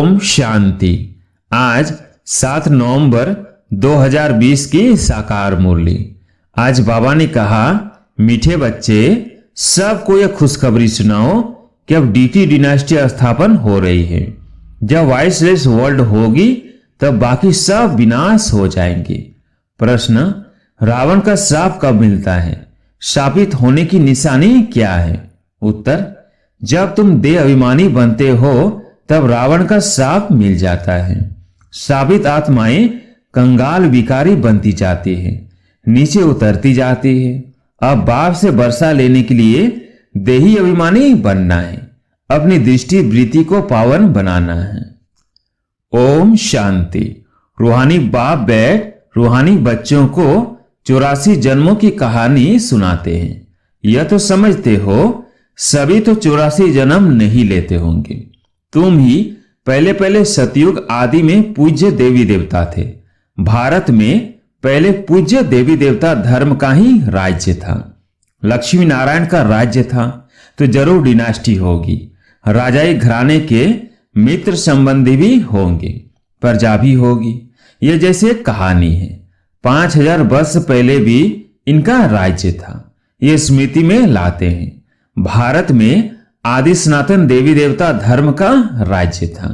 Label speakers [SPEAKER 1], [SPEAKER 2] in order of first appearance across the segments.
[SPEAKER 1] ओम शांति। आज 7 नवंबर 2020 की साकार मुरली। आज बाबा ने कहा, मीठे बच्चे, सबको यह खुशखबरी सुनाओ कि अब डीटी डिनास्टी स्थापन हो रही है। जब वाइसलेस वर्ल्ड होगी तब बाकी सब विनाश हो जाएंगे। प्रश्न, रावण का श्राप कब मिलता है? शापित होने की निशानी क्या है? उत्तर, जब तुम देह अभिमानी बनते हो तब रावण का श्राप मिल जाता है। शापित आत्माएं कंगाल विकारी बनती जाती है, नीचे उतरती जाती है। अब बाप से वर्षा लेने के लिए देही अभिमानी बनना है, अपनी दृष्टि वृत्ति को पावन बनाना है। ओम शांति। रूहानी बाप बैठ रूहानी बच्चों को 84 जन्मों की कहानी सुनाते हैं। यह तो समझते हो सभी तो 84 जन्म नहीं लेते होंगे। तुम ही पहले सतयुग आदि में पूज्य देवी देवता थे। भारत में पहले पूज्य देवी देवता धर्म का ही राज्य था। लक्ष्मी नारायण का राज्य था तो जरूर डिनास्टी होगी। राजाई घराने के मित्र संबंधी भी होंगे, प्रजा भी होगी। यह जैसे कहानी है। 5000 वर्ष पहले भी इनका राज्य था। ये स्मृति में लाते हैं। भारत में आदि सनातन देवी देवता धर्म का राज्य था।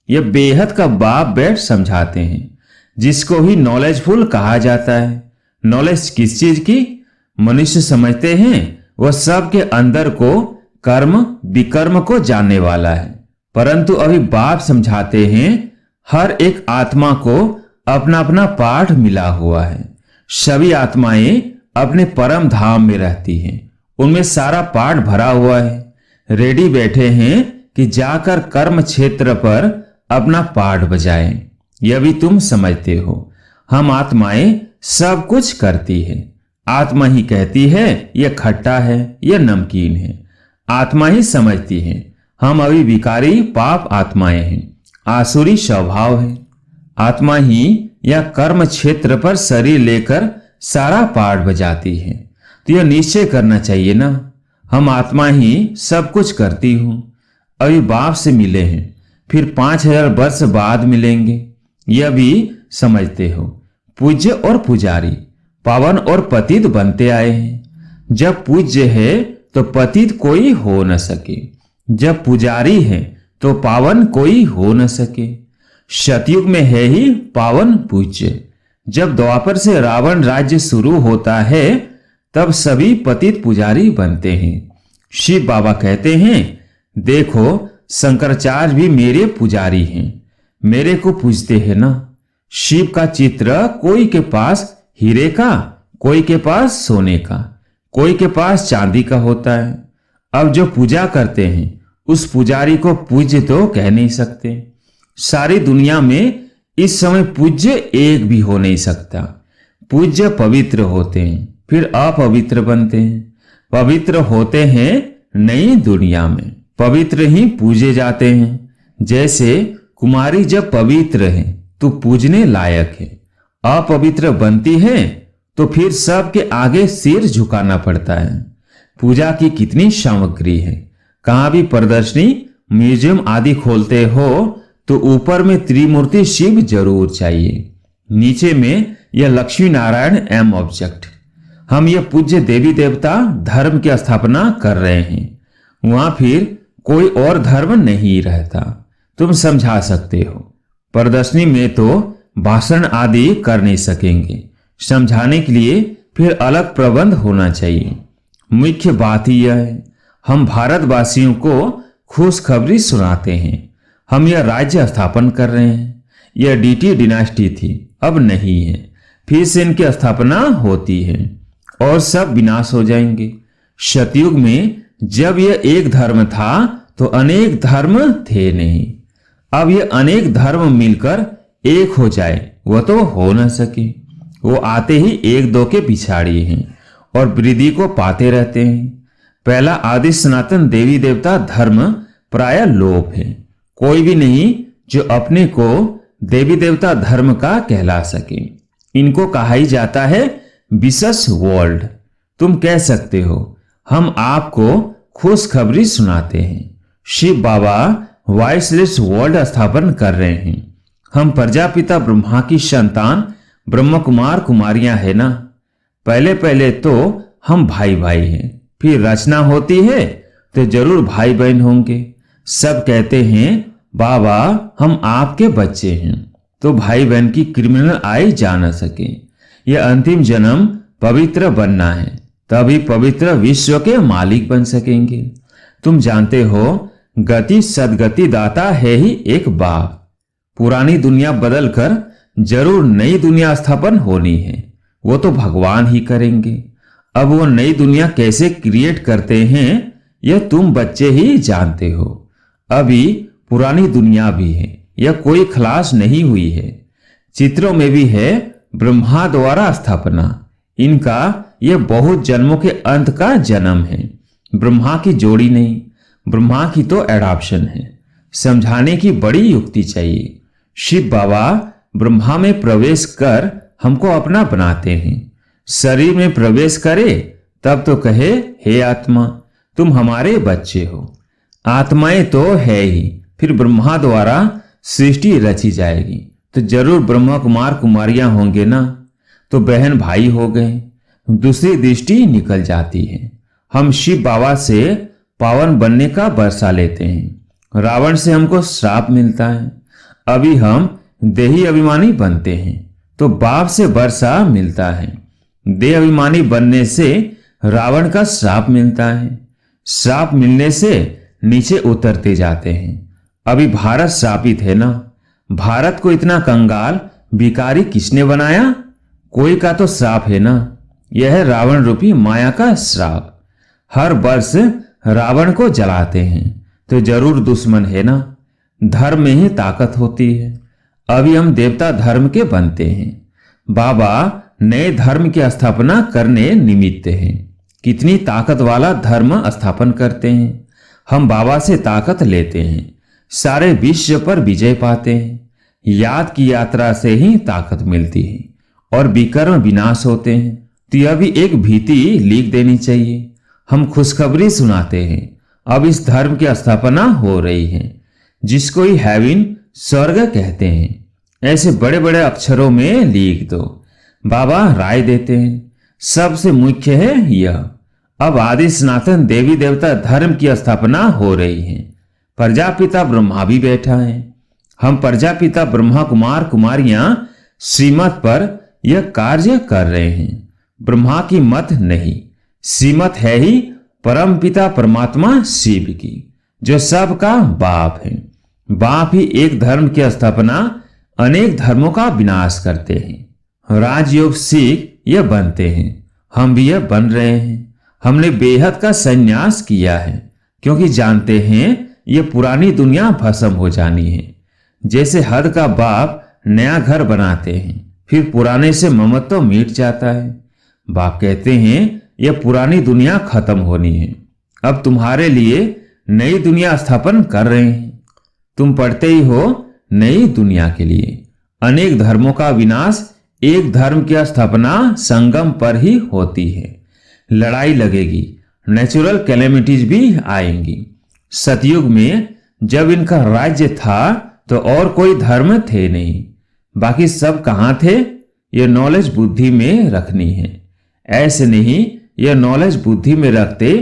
[SPEAKER 1] यह बेहद का बाप बैठ समझाते हैं, जिसको ही नॉलेजफुल कहा जाता है। नॉलेज किस चीज की? मनुष्य समझते हैं वह सबके अंदर को कर्म विकर्म को जानने वाला है, परंतु अभी बाप समझाते हैं हर एक आत्मा को अपना अपना पाठ मिला हुआ है। सभी आत्माएं अपने परम धाम में रहती हैं, उनमें सारा पाठ भरा हुआ है। रेडी बैठे हैं कि जाकर कर्म क्षेत्र पर अपना पाठ बजाएं। यह भी तुम समझते हो। हम आत्माएं सब कुछ करती है। आत्मा ही कहती है यह खट्टा है, यह नमकीन है। आत्मा ही समझती है। हम अभी विकारी पाप आत्माएं हैं, आसुरी स्वभाव है। आत्मा ही या कर्म क्षेत्र पर शरीर लेकर सारा पाठ बजाती है। तो यह निश्चय करना चाहिए ना, हम आत्मा ही सब कुछ करती हूं। अभी बाप से मिले हैं, फिर 5000 वर्ष बाद मिलेंगे, यह भी समझते हो। पूज्य और पुजारी पावन और पतित बनते आए हैं। जब पूज्य है तो पतित कोई हो न सके, जब पुजारी है तो पावन कोई हो न सके। सतयुग में है ही पावन पूज्य। जब द्वापर से रावण राज्य शुरू होता है तब सभी पतित पुजारी बनते हैं। शिव बाबा कहते हैं, देखो शंकराचार्य भी मेरे पुजारी हैं, मेरे को पूजते हैं ना। शिव का चित्र कोई के पास हीरे का, कोई के पास सोने का, कोई के पास चांदी का होता है। अब जो पूजा करते हैं उस पुजारी को पूज्य तो कह नहीं सकते। सारी दुनिया में इस समय पूज्य एक भी हो नहीं सकता। पूज्य पवित्र होते हैं, फिर अपवित्र बनते हैं। पवित्र होते हैं नई दुनिया में, पवित्र ही पूजे जाते हैं। जैसे कुमारी जब पवित्र है तो पूजने लायक है, अपवित्र बनती है तो फिर सबके आगे सिर झुकाना पड़ता है। पूजा की कितनी सामग्री है। कहां भी प्रदर्शनी म्यूजियम आदि खोलते हो तो ऊपर में त्रिमूर्ति शिव जरूर चाहिए, नीचे में यह लक्ष्मी नारायण एम ऑब्जेक्ट। हम यह पूज्य देवी देवता धर्म की स्थापना कर रहे हैं। वहां फिर कोई और धर्म नहीं रहता। तुम समझा सकते हो। प्रदर्शनी में तो भाषण आदि कर नहीं सकेंगे। समझाने के लिए फिर अलग प्रबंध होना चाहिए। मुख्य बात यह है, हम भारतवासियों को खुशखबरी सुनाते हैं। हम यह राज्य स्थापन कर रहे हैं। यह डीटी डिनास्टी थी, अब नहीं है। फिर से इनकी स्थापना होती है और सब विनाश हो जाएंगे। सतयुग में जब यह एक धर्म था तो अनेक धर्म थे नहीं। अब यह अनेक धर्म मिलकर एक हो जाए वह तो हो न सके। वो आते ही एक दो के पिछाड़ी हैं और वृद्धि को पाते रहते हैं। पहला आदि सनातन देवी देवता धर्म प्राय लोप है। कोई भी नहीं जो अपने को देवी देवता धर्म का कहला सके। इनको कहा ही जाता है विशेष वर्ल्ड। तुम कह सकते हो हम आपको खुशखबरी सुनाते हैं। शिव बाबा वॉइसलेस वर्ल्ड स्थापन कर रहे हैं। हम प्रजापिता ब्रह्मा की संतान ब्रह्म कुमार कुमारियां है ना। पहले पहले तो हम भाई भाई हैं, फिर रचना होती है तो जरूर भाई बहन होंगे। सब कहते हैं बाबा हम आपके बच्चे हैं, तो भाई बहन की क्रिमिनल आई जा न सके। यह अंतिम जन्म पवित्र बनना है, तभी पवित्र विश्व के मालिक बन सकेंगे। तुम जानते हो गति सदगति दाता है ही एक बाप। पुरानी दुनिया बदलकर जरूर नई दुनिया स्थापन होनी है, वो तो भगवान ही करेंगे। अब वो नई दुनिया कैसे क्रिएट करते हैं यह तुम बच्चे ही जानते हो। अभी पुरानी दुनिया भी है, यह कोई खलास नहीं हुई है। चित्रों में भी है ब्रह्मा द्वारा स्थापना। इनका यह बहुत जन्मों के अंत का जन्म है। ब्रह्मा की जोड़ी नहीं, ब्रह्मा की तो एडॉप्शन है। समझाने की बड़ी युक्ति चाहिए। शिव बाबा ब्रह्मा में प्रवेश कर हमको अपना बनाते हैं। शरीर में प्रवेश करे तब तो कहे हे आत्मा तुम हमारे बच्चे हो। आत्माएं तो है ही, फिर ब्रह्मा द्वारा सृष्टि रची जाएगी तो जरूर ब्रह्मा कुमार कुमारियां होंगे ना, तो बहन भाई हो गए। दूसरी दृष्टि निकल जाती है। हम शिव बाबा से पावन बनने का बरसा लेते हैं। रावण से हमको श्राप मिलता है। अभी हम देही अभिमानी बनते हैं तो बाप से वर्षा मिलता है। देह अभिमानी बनने से रावण का श्राप मिलता है। श्राप मिलने से नीचे उतरते जाते हैं। अभी भारत श्रापित है ना। भारत को इतना कंगाल भिखारी किसने बनाया? कोई का तो श्राप है ना। यह है रावण रूपी माया का श्राप। हर वर्ष रावण को जलाते हैं तो जरूर दुश्मन है ना। धर्म में ही ताकत होती है। अभी हम देवता धर्म के बनते हैं। बाबा नए धर्म की स्थापना करने निमित्त हैं। कितनी ताकत वाला धर्म स्थापन करते हैं। हम बाबा से ताकत लेते हैं, सारे विश्व पर विजय पाते हैं। याद की यात्रा से ही ताकत मिलती है और विकर्म विनाश होते हैं। तो यह भी एक भीति लिख देनी चाहिए। हम खुशखबरी सुनाते हैं। अब इस धर्म की स्थापना हो रही है, जिसको ही हेवन स्वर्ग कहते हैं। ऐसे बड़े बड़े अक्षरों में लिख दो। बाबा राय देते हैं। सबसे मुख्य है यह, अब आदि सनातन देवी देवता धर्म की स्थापना हो रही है। प्रजापिता ब्रह्मा भी बैठा है। हम प्रजापिता ब्रह्मा कुमार कुमारियां श्रीमत पर यह कार्य कर रहे हैं। ब्रह्मा की मत नहीं, श्रीमत है ही परम पिता परमात्मा शिव की, जो सबका बाप है। बाप ही एक धर्म की स्थापना अनेक धर्मों का विनाश करते हैं। राजयोग सीख यह बनते हैं। हम भी यह बन रहे हैं। हमने बेहद का संन्यास किया है, क्योंकि जानते हैं यह पुरानी दुनिया भस्म हो जानी है। जैसे हद का बाप नया घर बनाते हैं, फिर पुराने से ममत्व मिट जाता है। बाप कहते हैं यह पुरानी दुनिया खत्म होनी है। अब तुम्हारे लिए नई दुनिया स्थापन कर रहे हैं। तुम पढ़ते ही हो नई दुनिया के लिए। अनेक धर्मों का विनाश एक धर्म की स्थापना संगम पर ही होती है। लड़ाई लगेगी, नेचुरल कैलेमिटीज भी आएंगी। सतयुग में जब इनका राज्य था तो और कोई धर्म थे नहीं। बाकी सब कहां थे? ये नॉलेज बुद्धि में रखनी है। ऐसे नहीं, यह नॉलेज बुद्धि में रखते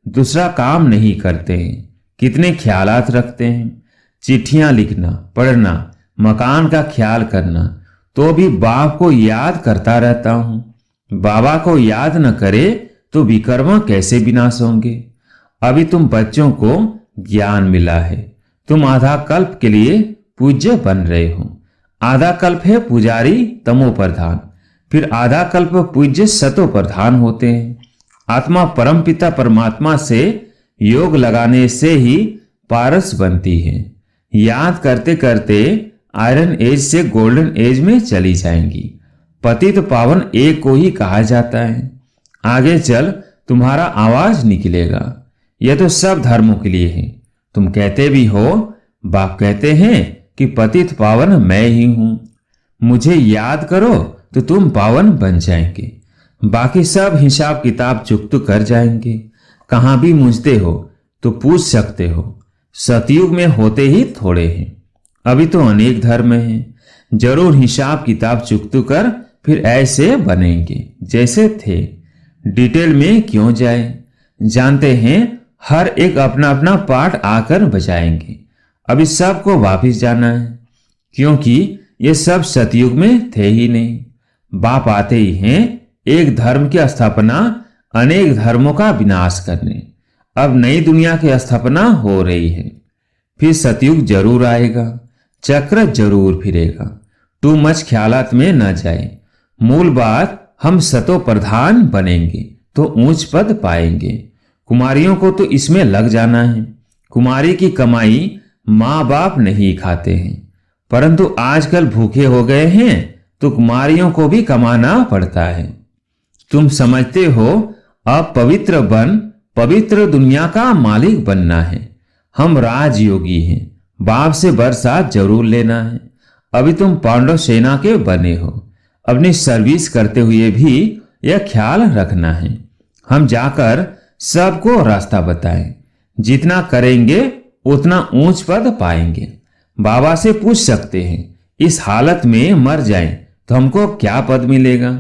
[SPEAKER 1] दूसरा काम नहीं करते हैं। कितने ख्यालात रखते हैं। चिट्ठियां लिखना, पढ़ना, मकान का ख्याल करना, तो भी बाप को याद करता रहता हूं। बाबा को याद न करे तो विकर्म कैसे विनाश होंगे। अभी तुम बच्चों को ज्ञान मिला है। तुम आधा कल्प के लिए पूज्य बन रहे हो। आधा कल्प है पुजारी तमो प्रधान, फिर आधा कल्प पूज्य सतो प्रधान होते हैं। आत्मा परमपिता परमात्मा से योग लगाने से ही पारस बनती है। याद करते करते आयरन एज से गोल्डन एज में चली जाएंगी। पतित पावन एक को ही कहा जाता है। आगे चल तुम्हारा आवाज निकलेगा। यह तो सब धर्मों के लिए है। तुम कहते भी हो, बाप कहते हैं कि पतित पावन मैं ही हूं। मुझे याद करो तो तुम पावन बन जाएंगे। बाकी सब हिसाब किताब चुकत कर जाएंगे। कहां भी मुझते हो तो पूछ सकते हो। सतयुग में होते ही थोड़े हैं। अभी तो अनेक धर्म हैं। जरूर हिसाब किताब चुकतू कर फिर ऐसे बनेंगे जैसे थे। डिटेल में क्यों जाए, जानते हैं हर एक अपना अपना पार्ट आकर बजाएंगे। अभी सबको वापिस जाना है, क्योंकि ये सब सतयुग में थे ही नहीं। बाप आते ही हैं एक धर्म की स्थापना, अनेक धर्मों का विनाश करने। अब नई दुनिया की स्थापना हो रही है। फिर सतयुग जरूर आएगा, चक्र जरूर फिरेगा। टू मच ख्यालात में न जाए। मूल बात, हम सतो प्रधान बनेंगे तो ऊंच पद पाएंगे। कुमारियों को तो इसमें लग जाना है। कुमारी की कमाई माँ बाप नहीं खाते हैं, परंतु आजकल भूखे हो गए हैं तो कुमारियों को भी कमाना पड़ता है। तुम समझते हो अब पवित्र बन पवित्र दुनिया का मालिक बनना है। हम राजयोगी हैं, बाप से बरसात जरूर लेना है। अभी तुम पांडव सेना के बने हो, अपनी सर्विस करते हुए भी यह ख्याल रखना है। हम जाकर सबको रास्ता बताएं। जितना करेंगे उतना ऊंच पद पाएंगे। बाबा से पूछ सकते हैं, इस हालत में मर जाएं तो हमको क्या पद मिलेगा?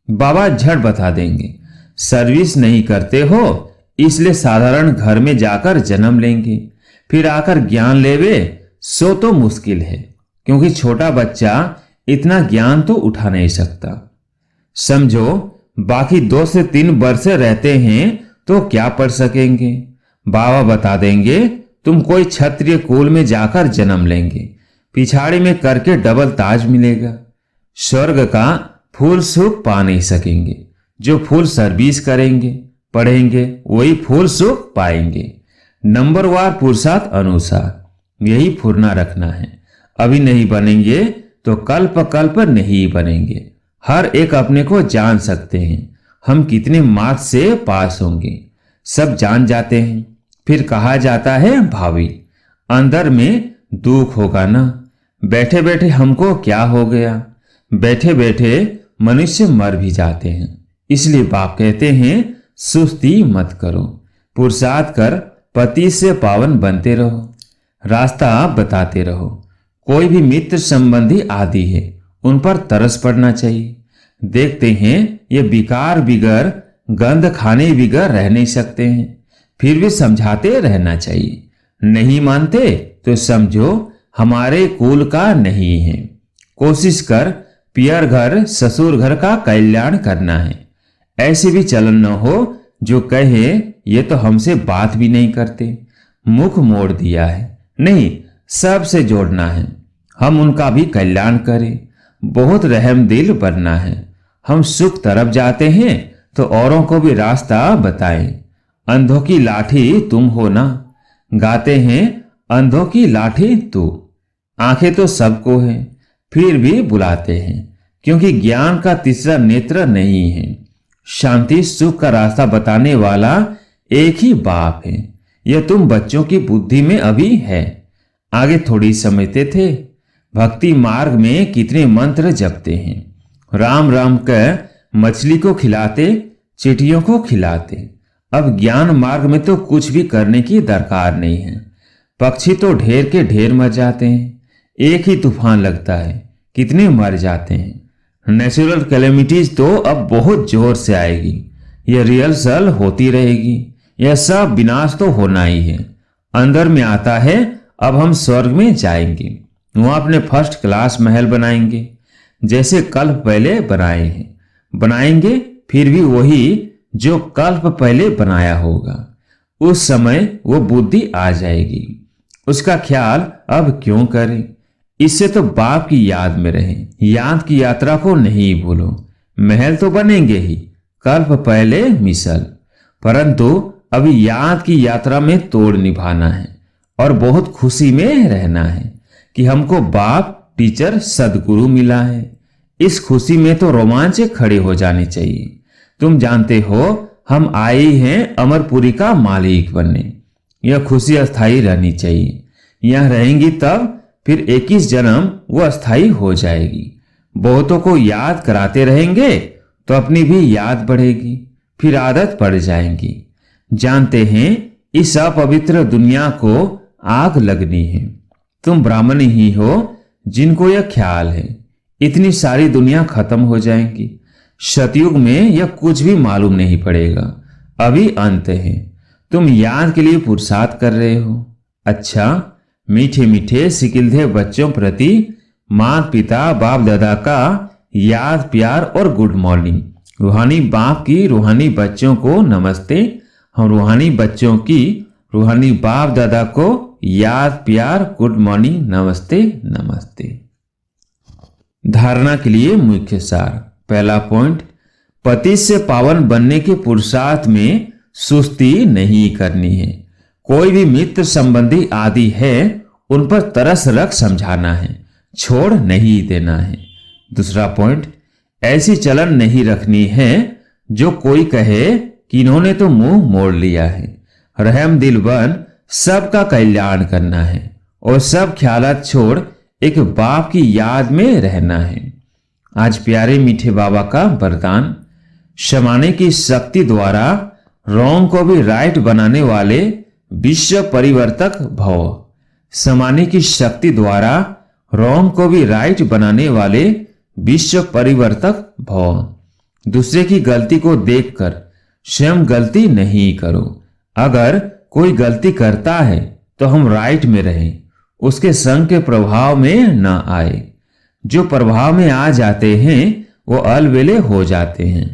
[SPEAKER 1] बाबा झट बता देंगे, सर्विस नहीं करते हो इसलिए साधारण घर में जाकर जन्म लेंगे, फिर आकर ज्ञान लेवे सो तो मुश्किल है, क्योंकि छोटा बच्चा इतना ज्ञान तो उठा नहीं सकता। समझो बाकी 2 से 3 वर्ष रहते हैं तो क्या पढ़ सकेंगे? बाबा बता देंगे, तुम कोई क्षत्रिय कुल में जाकर जन्म लेंगे, पिछाड़ी में करके डबल ताज मिलेगा। स्वर्ग का फुल सुख पा नहीं सकेंगे। जो फुल सर्विस करेंगे पढ़ेंगे वही फुल सुख पाएंगे। नंबरवार पुरुषार्थ अनुसार यही फुरना रखना है। अभी नहीं बनेंगे तो कल्प कल्प नहीं बनेंगे। हर एक अपने को जान सकते हैं, हम कितने मार्क्स से पास होंगे सब जान जाते हैं। फिर कहा जाता है भावी, अंदर में दुख होगा ना। बैठे बैठे हमको क्या हो गया, बैठे बैठे मनुष्य मर भी जाते हैं। इसलिए बाप कहते हैं सुस्ती मत करो, पुरुषार्थ कर पति से पावन बनते रहो, रास्ता बताते रहो। कोई भी मित्र संबंधी आदि है उन पर तरस पड़ना चाहिए। देखते हैं ये विकार बिगर गंध खाने बिगर रह नहीं सकते हैं, फिर भी समझाते रहना चाहिए। नहीं मानते तो समझो हमारे कुल का नहीं है। कोशिश कर पियर घर ससुर घर का कल्याण करना है। ऐसे भी चलन न हो जो कहे ये तो हमसे बात भी नहीं करते, मुख मोड़ दिया है। नहीं, सबसे जोड़ना है, हम उनका भी कल्याण करें। बहुत रहम दिल बनना है। हम सुख तरफ जाते हैं तो औरों को भी रास्ता बताएं। अंधों की लाठी तुम हो ना, गाते हैं अंधों की लाठी तू। आंखें तो सबको है फिर भी बुलाते हैं, क्योंकि ज्ञान का तीसरा नेत्र नहीं है। शांति सुख का रास्ता बताने वाला एक ही बाप है। यह तुम बच्चों की बुद्धि में अभी है, आगे थोड़ी समझते थे। भक्ति मार्ग में कितने मंत्र जपते हैं। राम राम कर मछली को खिलाते, चिटियों को खिलाते। अब ज्ञान मार्ग में तो कुछ भी करने की दरकार नहीं है। पक्षी तो ढेर के ढेर मर जाते हैं, एक ही तूफान लगता है कितने मर जाते हैं। नेचुरल कैलेमिटीज तो अब बहुत जोर से आएगी, यह रिहर्सल होती रहेगी। यह सब विनाश तो होना ही है। अंदर में आता है अब हम स्वर्ग में जाएंगे, वहां अपने फर्स्ट क्लास महल बनाएंगे जैसे कल्प पहले बनाए हैं। बनाएंगे फिर भी वही जो कल्प पहले बनाया होगा। उस समय वो बुद्धि आ जाएगी, उसका ख्याल अब क्यों करें। इससे तो बाप की याद में रहें, याद की यात्रा को नहीं भूलो। महल तो बनेंगे ही, कल्प पहले मिसल, परंतु अभी याद की यात्रा में तोड़ निभाना है और बहुत खुशी में रहना है कि हमको बाप टीचर सदगुरु मिला है। इस खुशी में तो रोमांच खड़े हो जाने चाहिए। तुम जानते हो हम आए हैं अमरपुरी का मालिक बनने। यह खुशी अस्थाई रहनी चाहिए। यहां रहेंगी तब फिर 21 जन्म वो अस्थाई हो जाएगी। बहुतों को याद कराते रहेंगे तो अपनी भी याद बढ़ेगी, फिर आदत पड़ जाएगी। जानते हैं इस अपवित्र दुनिया को आग लगनी है। तुम ब्राह्मण ही हो जिनको यह ख्याल है। इतनी सारी दुनिया खत्म हो जाएगी। सतयुग में यह कुछ भी मालूम नहीं पड़ेगा। अभी अंत है। तुम याद के लिए पुरुषार्थ कर रहे हो। अच्छा, मीठे मीठे सिकिलधे बच्चों प्रति माता पिता बाप दादा का याद प्यार और गुड मॉर्निंग। रूहानी बाप की रूहानी बच्चों को नमस्ते। हम रूहानी बच्चों की रूहानी बाप दादा को याद प्यार गुड मॉर्निंग नमस्ते नमस्ते। धारणा के लिए मुख्य सार। पहला पॉइंट, पति से पावन बनने के पुरुषार्थ में सुस्ती नहीं करनी है। कोई भी मित्र संबंधी आदि है उन पर तरस रख समझाना है, छोड़ नहीं देना है। दूसरा पॉइंट, ऐसी चलन नहीं रखनी है जो कोई कहे कि इन्होंने तो मुंह मोड़ लिया है। रहम दिल बन सबका कल्याण करना है और सब ख्यालात छोड़ एक बाप की याद में रहना है। आज प्यारे मीठे बाबा का वरदान, शमाने की शक्ति द्वारा रॉन्ग को भी राइट बनाने वाले विश्व परिवर्तक भव। समाने की शक्ति द्वारा रॉन्ग को भी राइट बनाने वाले विश्व परिवर्तक भव। दूसरे की गलती को देखकर स्वयं गलती नहीं करो। अगर कोई गलती करता है तो हम राइट में रहें, उसके संग के प्रभाव में न आए। जो प्रभाव में आ जाते हैं वो अलबेले हो जाते हैं।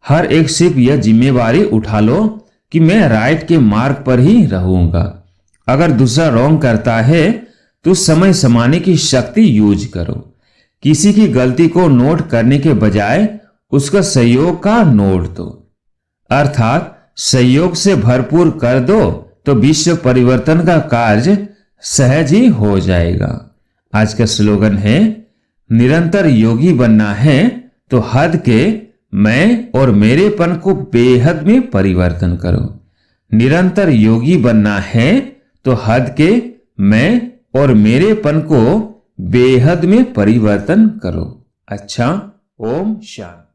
[SPEAKER 1] हर एक सिर्फ यह जिम्मेवारी उठा लो कि मैं राइट के मार्ग पर ही रहूंगा। अगर दूसरा रॉन्ग करता है तो समय समाने की शक्ति यूज करो। किसी की गलती को नोट करने के बजाय उसका सहयोग का नोट दो, अर्थात सहयोग से भरपूर कर दो तो विश्व परिवर्तन का कार्य सहज ही हो जाएगा। आज का स्लोगन है, निरंतर योगी बनना है तो हद के मैं और मेरेपन को बेहद में परिवर्तन करो। निरंतर योगी बनना है तो हद के मैं और मेरेपन को बेहद में परिवर्तन करो। अच्छा, ओम शांति।